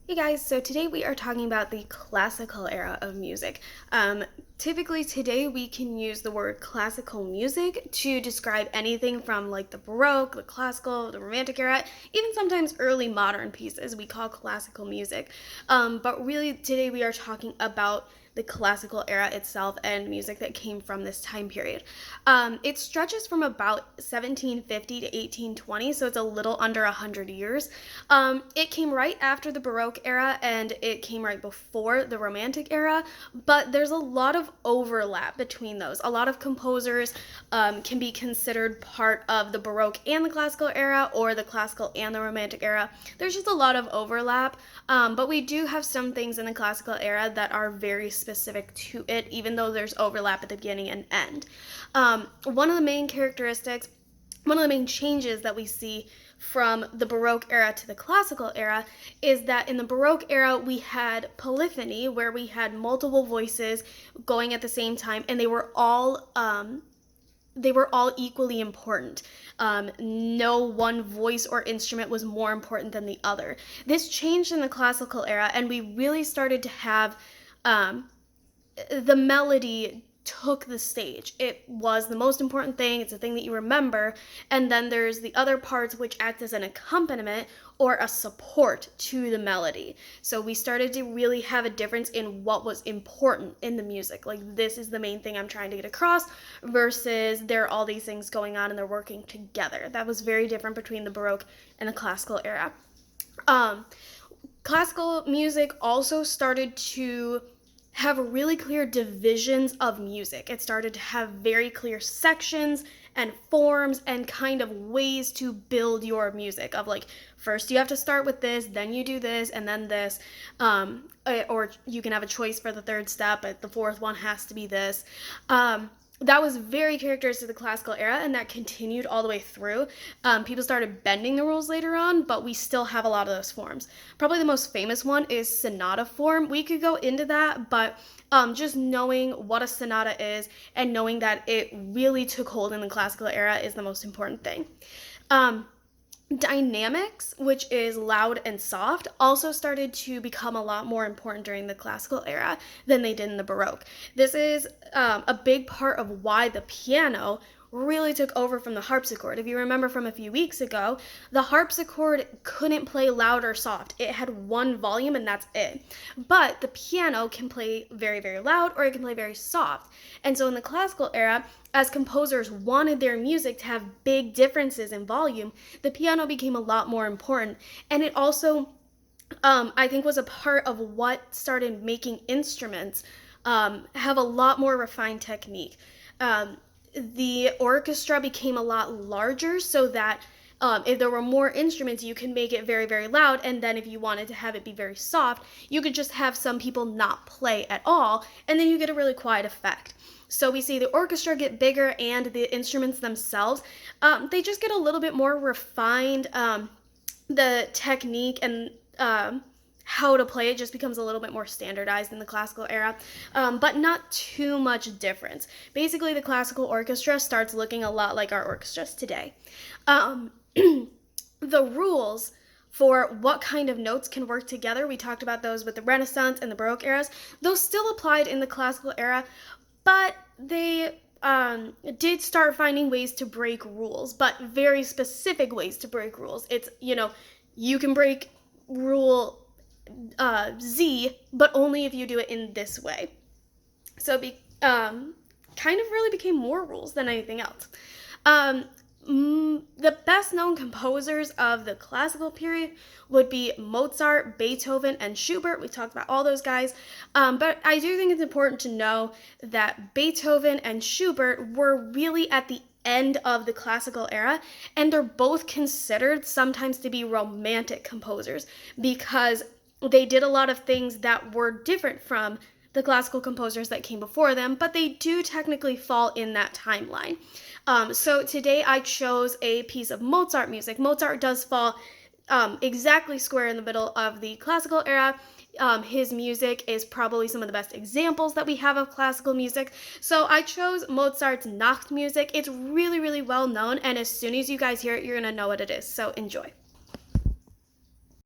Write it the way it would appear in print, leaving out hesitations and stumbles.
Hey guys, so today we are talking about the classical era of music. Typically today we can use the word classical music to describe anything from like the Baroque, the classical, the Romantic era, even sometimes early modern pieces we call classical music. But really today we are talking about the classical era itself and music that came from this time period. It stretches from about 1750 to 1820, so it's a little under 100 years. It came right after the Baroque era and it came right before the Romantic era, but there's a lot of overlap between those. A lot of composers can be considered part of the Baroque and the Classical era, or the Classical and the Romantic era. There's just a lot of overlap, but we do have some things in the Classical era that are very specific to it, even though there's overlap at the beginning and end. One of the main characteristics, one of the main changes that we see from the Baroque era to the Classical era is that in the Baroque era we had polyphony, where we had multiple voices going at the same time, and they were all equally important. No one voice or instrument was more important than the other. This changed in the Classical era, and we really started to have the melody took the stage. It was the most important thing. It's the thing that you remember. And then there's the other parts which act as an accompaniment or a support to the melody. So we started to really have a difference in what was important in the music. Like, this is the main thing I'm trying to get across, versus there are all these things going on and they're working together. That was very different between the Baroque and the Classical era. Classical music also started to have really clear divisions of music. It started to have very clear sections and forms and kind of ways to build your music, of like, first you have to start with this, then you do this, and then this, or you can have a choice for the third step, but the fourth one has to be this. That was very characteristic of the Classical era, and that continued all the way through. People started bending the rules later on, but we still have a lot of those forms. Probably the most famous one is Sonata Form. We could go into that, but just knowing what a sonata is and knowing that it really took hold in the Classical era is the most important thing. Dynamics, which is loud and soft, also started to become a lot more important during the Classical era than they did in the Baroque. This is a big part of why the piano really took over from the harpsichord. If you remember from a few weeks ago, the harpsichord couldn't play loud or soft. It had one volume and that's it. But the piano can play very, very loud, or it can play very soft. And so in the Classical era, as composers wanted their music to have big differences in volume, the piano became a lot more important. And it also, I think, was a part of what started making instruments have a lot more refined technique. The orchestra became a lot larger, so that if there were more instruments, you can make it very, very loud, and then if you wanted to have it be very soft, you could just have some people not play at all, and then you get a really quiet effect. So we see the orchestra get bigger, and the instruments themselves, they just get a little bit more refined. The technique and how to play it just becomes a little bit more standardized in the Classical era, but not too much difference. Basically, the classical orchestra starts looking a lot like our orchestras today. The rules for what kind of notes can work together, we talked about those with the Renaissance and the Baroque eras. Those still applied in the Classical era, but they did start finding ways to break rules, but very specific ways to break rules. It's, you can break rule Z, but only if you do it in this way. So kind of really became more rules than anything else. The best known composers of the classical period would be Mozart, Beethoven, and Schubert. We talked about all those guys, but I do think it's important to know that Beethoven and Schubert were really at the end of the classical era, and they're both considered sometimes to be romantic composers because they did a lot of things that were different from the classical composers that came before them, but they do technically fall in that timeline. So today I chose a piece of Mozart music. Mozart does fall exactly square in the middle of the classical era. His music is probably some of the best examples that we have of classical music. So I chose Mozart's Nacht music. It's really, really well known, and as soon as you guys hear it, you're gonna know what it is. So enjoy.